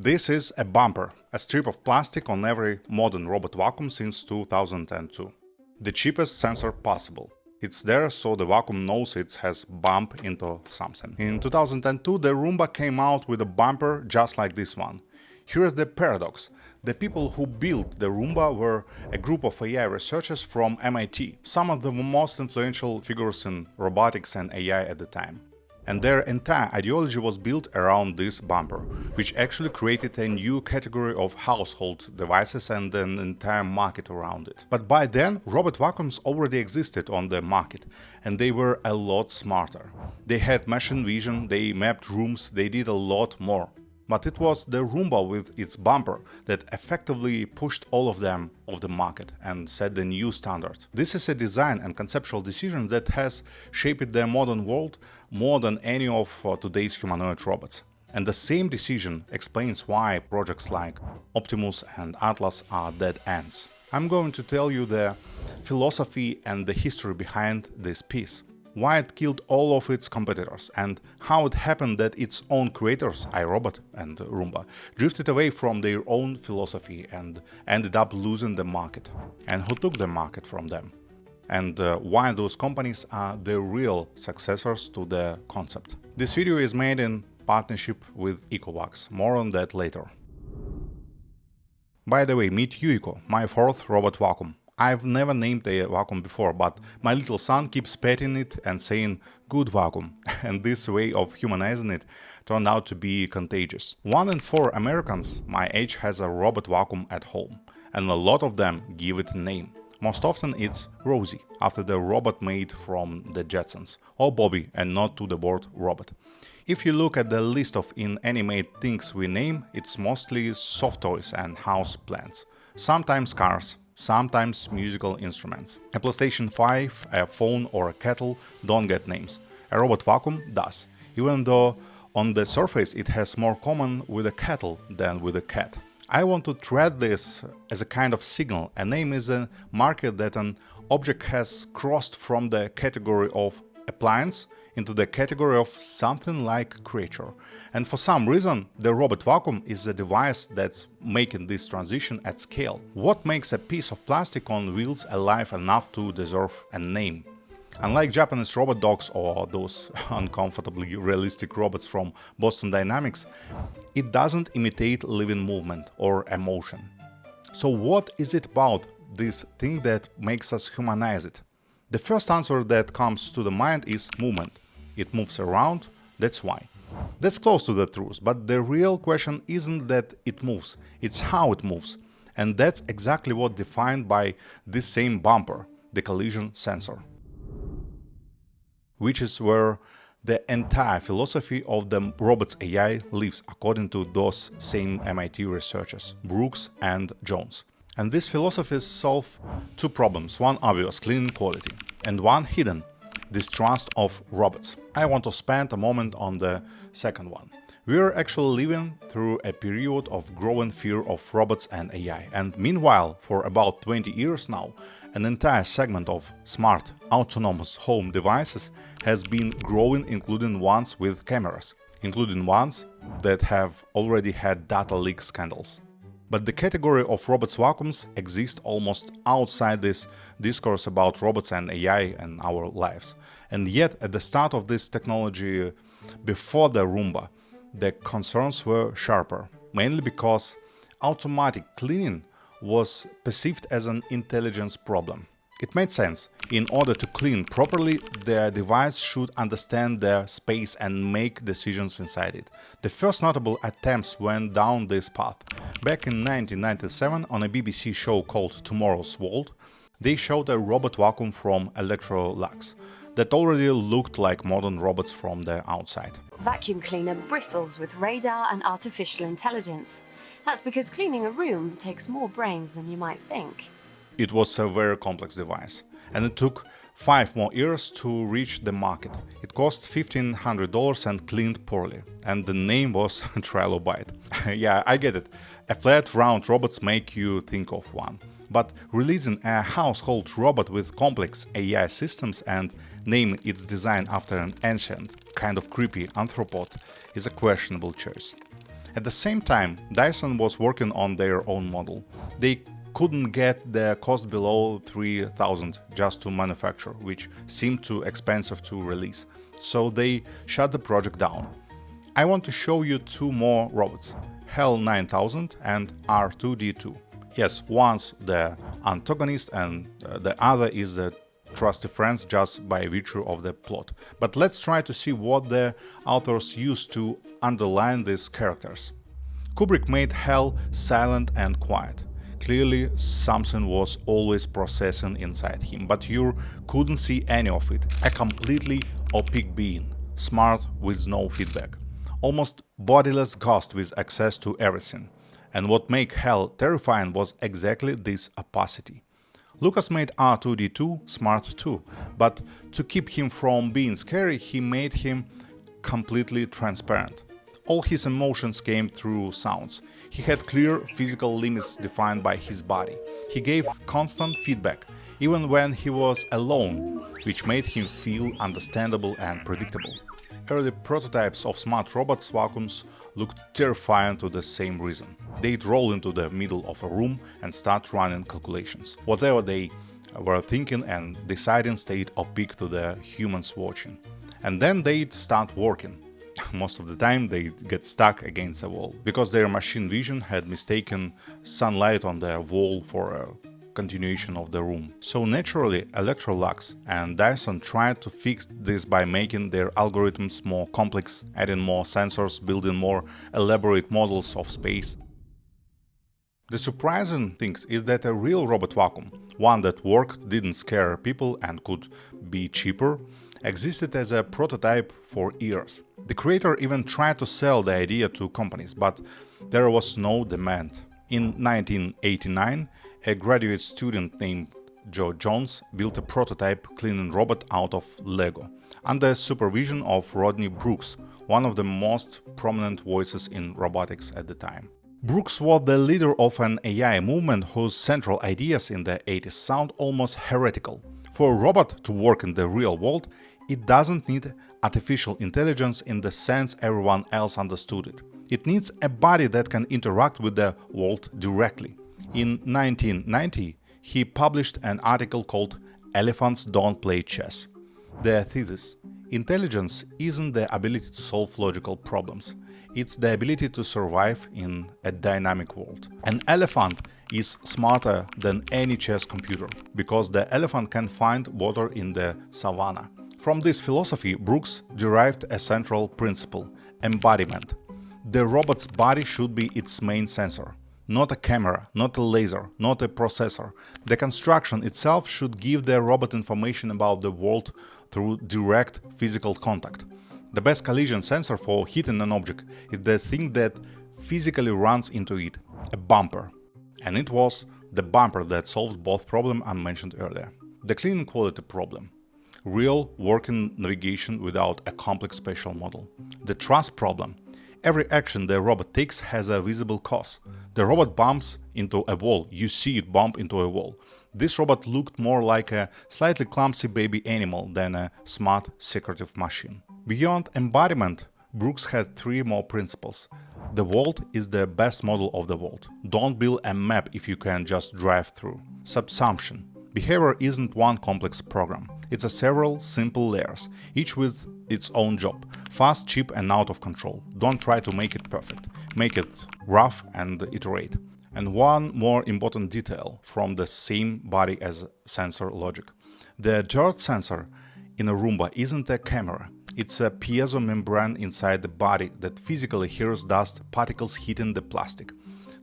This is a bumper, a strip of plastic on every modern robot vacuum since 2002. The cheapest sensor possible. It's there so the vacuum knows it has bumped into something. In 2002 the Roomba came out with a bumper just like this one. Here's the paradox. The people who built the Roomba were a group of AI researchers from MIT, some of the most influential figures in robotics and AI at the time. And their entire ideology was built around this bumper, which actually created a new category of household devices and an entire market around it. But by then, robot vacuums already existed on the market, and they were a lot smarter. They had machine vision, they mapped rooms, they did a lot more. But it was the Roomba with its bumper that effectively pushed all of them off the market and set the new standard. This is a design and conceptual decision that has shaped the modern world more than any of today's humanoid robots. And the same decision explains why projects like Optimus and Atlas are dead ends. I'm going to tell you the philosophy and the history behind this piece. Why it killed all of its competitors, and how it happened that its own creators, iRobot and Roomba, drifted away from their own philosophy and ended up losing the market, and who took the market from them, and why those companies are the real successors to the concept. This video is made in partnership with ECOVACS, more on that later. By the way, meet Yuiko, my fourth robot vacuum. I've never named a vacuum before, but my little son keeps petting it and saying "good vacuum," and this way of humanizing it turned out to be contagious. 1 in 4 Americans my age has a robot vacuum at home, and a lot of them give it a name. Most often it's Rosie, after the robot made from the Jetsons, or Bobby, and not to the board robot. If you look at the list of inanimate things we name, it's mostly soft toys and house plants, sometimes cars, sometimes musical instruments. A PlayStation 5, a phone or a kettle don't get names. A robot vacuum does, even though on the surface it has more common with a kettle than with a cat. I want to treat this as a kind of signal. A name is a marker that an object has crossed from the category of appliance into the category of something like creature. And for some reason, the robot vacuum is a device that's making this transition at scale. What makes a piece of plastic on wheels alive enough to deserve a name? Unlike Japanese robot dogs or those uncomfortably realistic robots from Boston Dynamics, it doesn't imitate living movement or emotion. So what is it about this thing that makes us humanize it? The first answer that comes to the mind is movement. It moves around, that's why. That's close to the truth, but the real question isn't that it moves, it's how it moves. And that's exactly what defined by this same bumper, the collision sensor. Which is where the entire philosophy of the robot's AI lives, according to those same MIT researchers, Brooks and Jones. And these philosophies solve two problems, one obvious, clean quality, and one hidden, distrust of robots. I want to spend a moment on the second one. We are actually living through a period of growing fear of robots and AI, and meanwhile, for about 20 years now, an entire segment of smart, autonomous home devices has been growing, including ones with cameras, including ones that have already had data leak scandals. But the category of robots vacuums exists almost outside this discourse about robots and AI and our lives. And yet, at the start of this technology, before the Roomba, the concerns were sharper, mainly because automatic cleaning was perceived as an intelligence problem. It made sense. In order to clean properly, the device should understand the space and make decisions inside it. The first notable attempts went down this path. Back in 1997, on a BBC show called Tomorrow's World, they showed a robot vacuum from Electrolux that already looked like modern robots from the outside. Vacuum cleaner bristles with radar and artificial intelligence. That's because cleaning a room takes more brains than you might think. It was a very complex device, and it took 5 more years to reach the market. It cost $1,500 and cleaned poorly, and the name was Trilobite. Yeah, I get it. A flat, round robots make you think of one. But releasing a household robot with complex AI systems and naming its design after an ancient, kind of creepy arthropod is a questionable choice. At the same time, Dyson was working on their own model. They couldn't get the cost below 3,000 just to manufacture, which seemed too expensive to release, so they shut the project down. I want to show you two more robots, HAL 9000 and R2-D2. Yes, one's the antagonist and the other is the trusty friends just by virtue of the plot. But let's try to see what the authors used to underline these characters. Kubrick made HAL silent and quiet. Clearly something was always processing inside him, but you couldn't see any of it. A completely opaque being, smart with no feedback. Almost bodiless ghost with access to everything. And what made HAL terrifying was exactly this opacity. Lucas made R2-D2 smart too, but to keep him from being scary, he made him completely transparent. All his emotions came through sounds. He had clear physical limits defined by his body. He gave constant feedback, even when he was alone, which made him feel understandable and predictable. Early prototypes of smart robots vacuums looked terrifying for the same reason. They'd roll into the middle of a room and start running calculations. Whatever they were thinking and deciding stayed opaque to the humans watching. And then they'd start working. Most of the time they'd get stuck against a wall, because their machine vision had mistaken sunlight on the wall for a continuation of the room. So naturally, Electrolux and Dyson tried to fix this by making their algorithms more complex, adding more sensors, building more elaborate models of space. The surprising thing is that a real robot vacuum, one that worked, didn't scare people and could be cheaper, existed as a prototype for years. The creator even tried to sell the idea to companies, but there was no demand. In 1989, a graduate student named Joe Jones built a prototype cleaning robot out of Lego, under supervision of Rodney Brooks, one of the most prominent voices in robotics at the time. Brooks was the leader of an AI movement whose central ideas in the 80s sound almost heretical. For a robot to work in the real world, it doesn't need artificial intelligence in the sense everyone else understood it. It needs a body that can interact with the world directly. In 1990, he published an article called "Elephants Don't Play Chess." The thesis: intelligence isn't the ability to solve logical problems, it's the ability to survive in a dynamic world. An elephant is smarter than any chess computer, because the elephant can find water in the savannah. From this philosophy, Brooks derived a central principle: embodiment. The robot's body should be its main sensor. Not a camera, not a laser, not a processor. The construction itself should give the robot information about the world through direct physical contact. The best collision sensor for hitting an object is the thing that physically runs into it, a bumper. And it was the bumper that solved both problems I mentioned earlier. The clean quality problem. Real working navigation without a complex spatial model. The trust problem. Every action the robot takes has a visible cause. The robot bumps into a wall, you see it bump into a wall. This robot looked more like a slightly clumsy baby animal than a smart, secretive machine. Beyond embodiment, Brooks had three more principles. The world is the best model of the world. Don't build a map if you can just drive through. Subsumption. Behavior isn't one complex program. It's a several simple layers, each with its own job. Fast, cheap and out of control. Don't try to make it perfect. Make it rough and iterate. And one more important detail from the same body as sensor logic. The dirt sensor in a Roomba isn't a camera. It's a piezo membrane inside the body that physically hears dust particles hitting the plastic.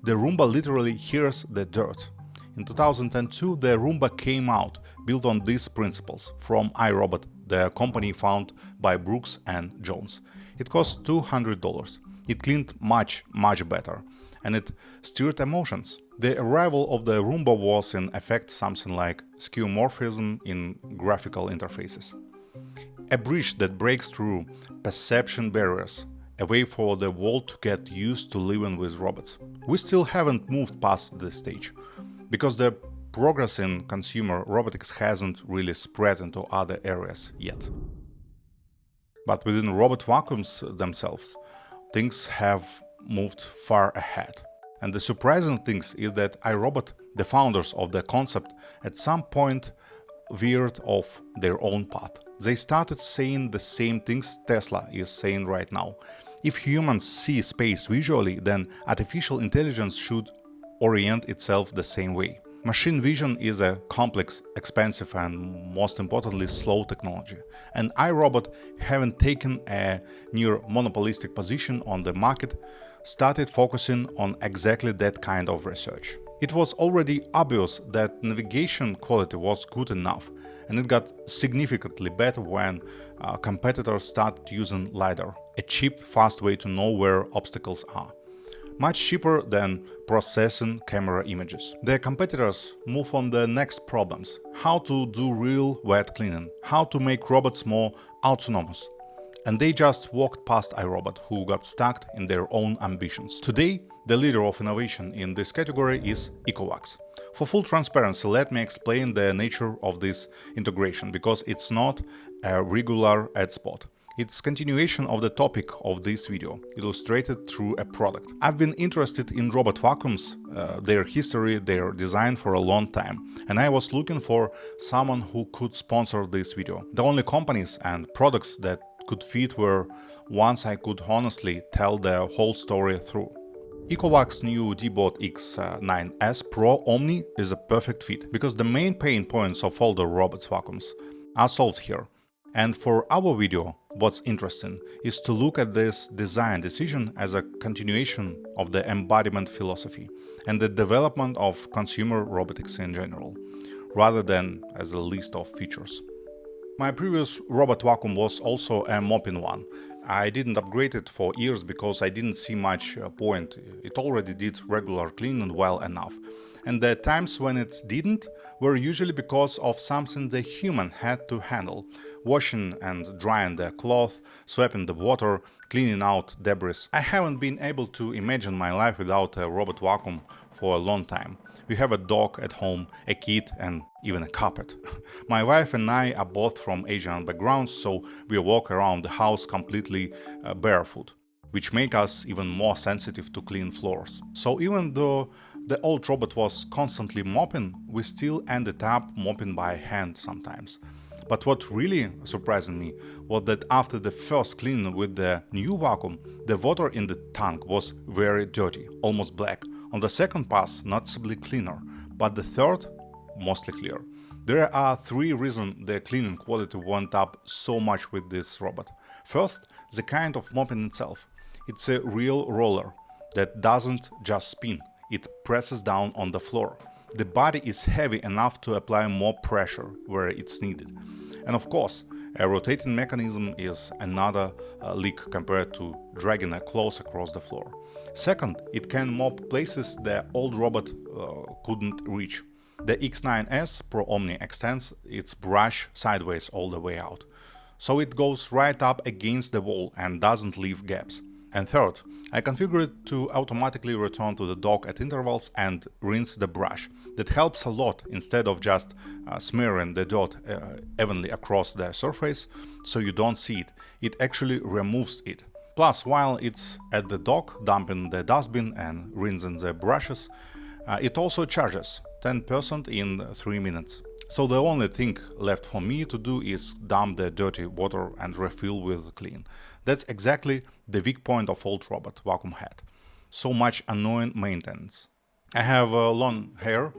The Roomba literally hears the dirt. In 2002, the Roomba came out, built on these principles, from iRobot, the company founded by Brooks and Jones. It cost $200. It cleaned much better, and it steered emotions. The arrival of the Roomba was in effect something like skeuomorphism in graphical interfaces. A bridge that breaks through perception barriers, a way for the world to get used to living with robots. We still haven't moved past this stage, because the progress in consumer robotics hasn't really spread into other areas yet. But within robot vacuums themselves, things have moved far ahead. And the surprising thing is that iRobot, the founders of the concept, at some point veered off their own path. They started saying the same things Tesla is saying right now. If humans see space visually, then artificial intelligence should orient itself the same way. Machine vision is a complex, expensive and most importantly slow technology. And iRobot, having taken a near monopolistic position on the market, started focusing on exactly that kind of research. It was already obvious that navigation quality was good enough, and it got significantly better when competitors started using LiDAR, a cheap, fast way to know where obstacles are. Much cheaper than processing camera images. The competitors move on the next problems: how to do real wet cleaning, how to make robots more autonomous. And they just walked past iRobot, who got stuck in their own ambitions. Today, the leader of innovation in this category is ECOVACS. For full transparency, let me explain the nature of this integration, because it's not a regular ad spot. It's continuation of the topic of this video, illustrated through a product. I've been interested in robot vacuums, their history, their design for a long time, and I was looking for someone who could sponsor this video. The only companies and products that could fit were ones I could honestly tell the whole story through. ECOVACS' new DEEBOT X9S PRO OMNI is a perfect fit, because the main pain points of older robots vacuums are solved here. And for our video, what's interesting is to look at this design decision as a continuation of the embodiment philosophy and the development of consumer robotics in general, rather than as a list of features. My previous robot vacuum was also a mopping one. I didn't upgrade it for years because I didn't see much point. It already did regular cleaning well enough. And the times when it didn't were usually because of something the human had to handle: washing and drying the cloth, swapping the water, cleaning out debris. I haven't been able to imagine my life without a robot vacuum for a long time. We have a dog at home, a kid and even a carpet. My wife and I are both from Asian backgrounds, so we walk around the house completely barefoot, which make us even more sensitive to clean floors. So even though the old robot was constantly mopping, we still ended up mopping by hand sometimes. But what really surprised me was that after the first cleaning with the new vacuum, the water in the tank was very dirty, almost black. On the second pass, noticeably cleaner, but the third, mostly clear. There are three reasons the cleaning quality went up so much with this robot. First, the kind of mopping itself. It's a real roller that doesn't just spin, it presses down on the floor. The body is heavy enough to apply more pressure where it's needed. And of course, a rotating mechanism is another leak compared to dragging a cloth across the floor. Second, it can mop places the old robot couldn't reach. The X9S PRO OMNI extends its brush sideways all the way out, so it goes right up against the wall and doesn't leave gaps. And third, I configured it to automatically return to the dock at intervals and rinse the brush. That helps a lot instead of just smearing the dirt evenly across the surface so you don't see it. It actually removes it. Plus, while it's at the dock dumping the dustbin and rinsing the brushes, it also charges 10% in 3 minutes. So the only thing left for me to do is dump the dirty water and refill with clean. That's exactly the weak point of old robot vacuum had. So much annoying maintenance. I have long hair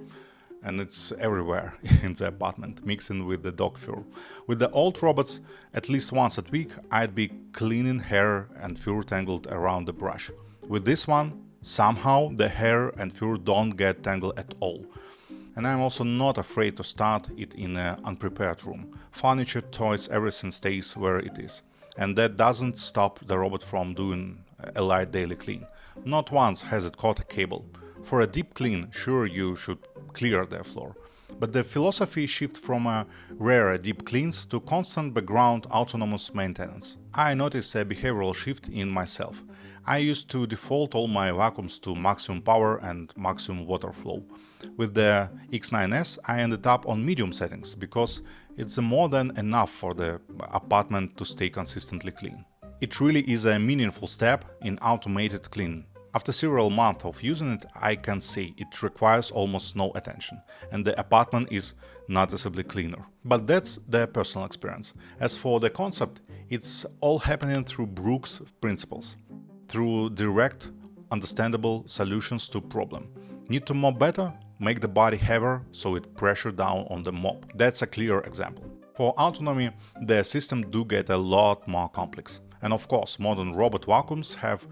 and it's everywhere in the apartment, mixing with the dog fur. With the old robots, at least once a week, I'd be cleaning hair and fur tangled around the brush. With this one, somehow the hair and fur don't get tangled at all. And I'm also not afraid to start it in an unprepared room. Furniture, toys, everything stays where it is. And that doesn't stop the robot from doing a light daily clean. Not once has it caught a cable. For a deep clean, sure, you should clear the floor. But the philosophy shifts from a rare deep cleans to constant background autonomous maintenance. I noticed a behavioral shift in myself. I used to default all my vacuums to maximum power and maximum water flow. With the X9S, I ended up on medium settings because it's more than enough for the apartment to stay consistently clean. It really is a meaningful step in automated cleaning, After several months of using it, I can say it requires almost no attention, and the apartment is noticeably cleaner. But that's the personal experience. As for the concept, it's all happening through Brooks' principles, through direct, understandable solutions to problem. Need to mop better? Make the body heavier so it pressure down on the mop. That's a clear example. For autonomy, the system do get a lot more complex. And of course, modern robot vacuums have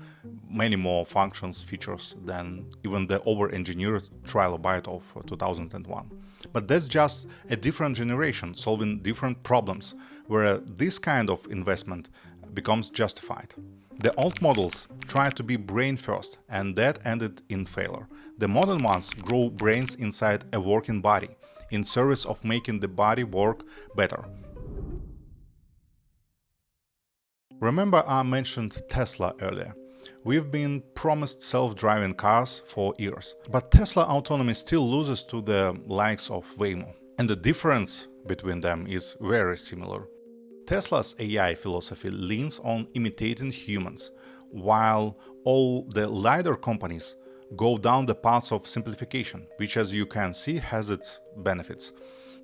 many more functions, features than even the over-engineered Trilobite of 2001. But that's just a different generation solving different problems, where this kind of investment becomes justified. The old models tried to be brain first, and that ended in failure. The modern ones grow brains inside a working body, in service of making the body work better. Remember I mentioned Tesla earlier. We've been promised self-driving cars for years, but Tesla autonomy still loses to the likes of Waymo. And the difference between them is very similar. Tesla's AI philosophy leans on imitating humans, while all the LiDAR companies go down the path of simplification, which, as you can see, has its benefits.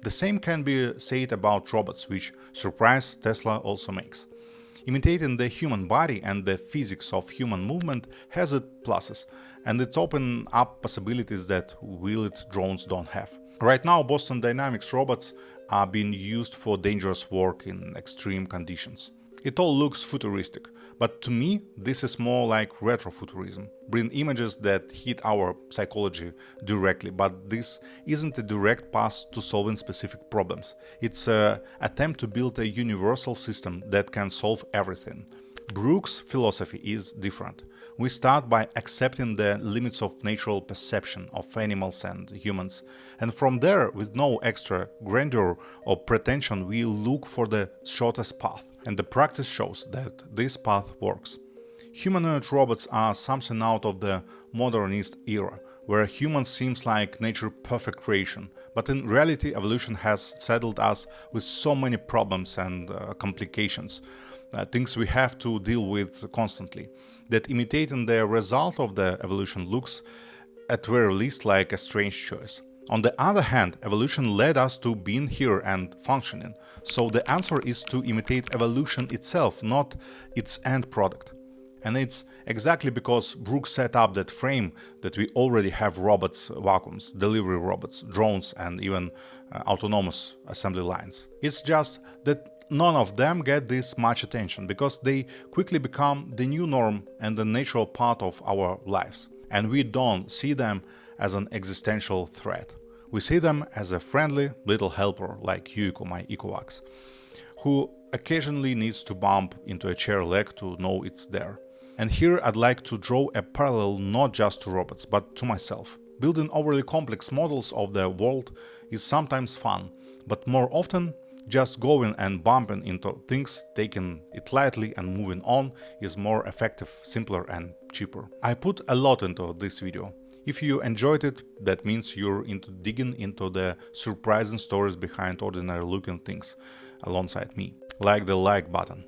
The same can be said about robots, which, surprise, Tesla also makes. Imitating the human body and the physics of human movement has its pluses, and it opens up possibilities that wheeled drones don't have. Right now, Boston Dynamics robots are being used for dangerous work in extreme conditions. It all looks futuristic, but to me this is more like retrofuturism, bring images that hit our psychology directly, but this isn't a direct path to solving specific problems. It's an attempt to build a universal system that can solve everything. Brooks' philosophy is different. We start by accepting the limits of natural perception of animals and humans, and from there, with no extra grandeur or pretension, we look for the shortest path. And the practice shows that this path works. Humanoid robots are something out of the modernist era, where humans seems like nature's perfect creation, but in reality evolution has saddled us with so many problems and complications, things we have to deal with constantly, that imitating the result of the evolution looks at very least like a strange choice. On the other hand, evolution led us to being here and functioning, so the answer is to imitate evolution itself, not its end product. And it's exactly because Brooks set up that frame that we already have robots, vacuums, delivery robots, drones, and even autonomous assembly lines. It's just that none of them get this much attention, because they quickly become the new norm and the natural part of our lives. And we don't see them as an existential threat. We see them as a friendly little helper like Yuiko, my ECOVACS, who occasionally needs to bump into a chair leg to know it's there. And here I'd like to draw a parallel not just to robots, but to myself. Building overly complex models of the world is sometimes fun, but more often just going and bumping into things, taking it lightly and moving on is more effective, simpler and cheaper. I put a lot into this video. If you enjoyed it, that means you're into digging into the surprising stories behind ordinary looking things alongside me. Like the like button.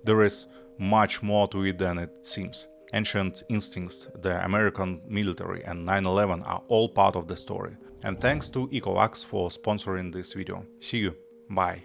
There is much more to it than it seems. Ancient instincts, the American military and 9/11 are all part of the story. And thanks to ECOVACS for sponsoring this video. See you. Bye.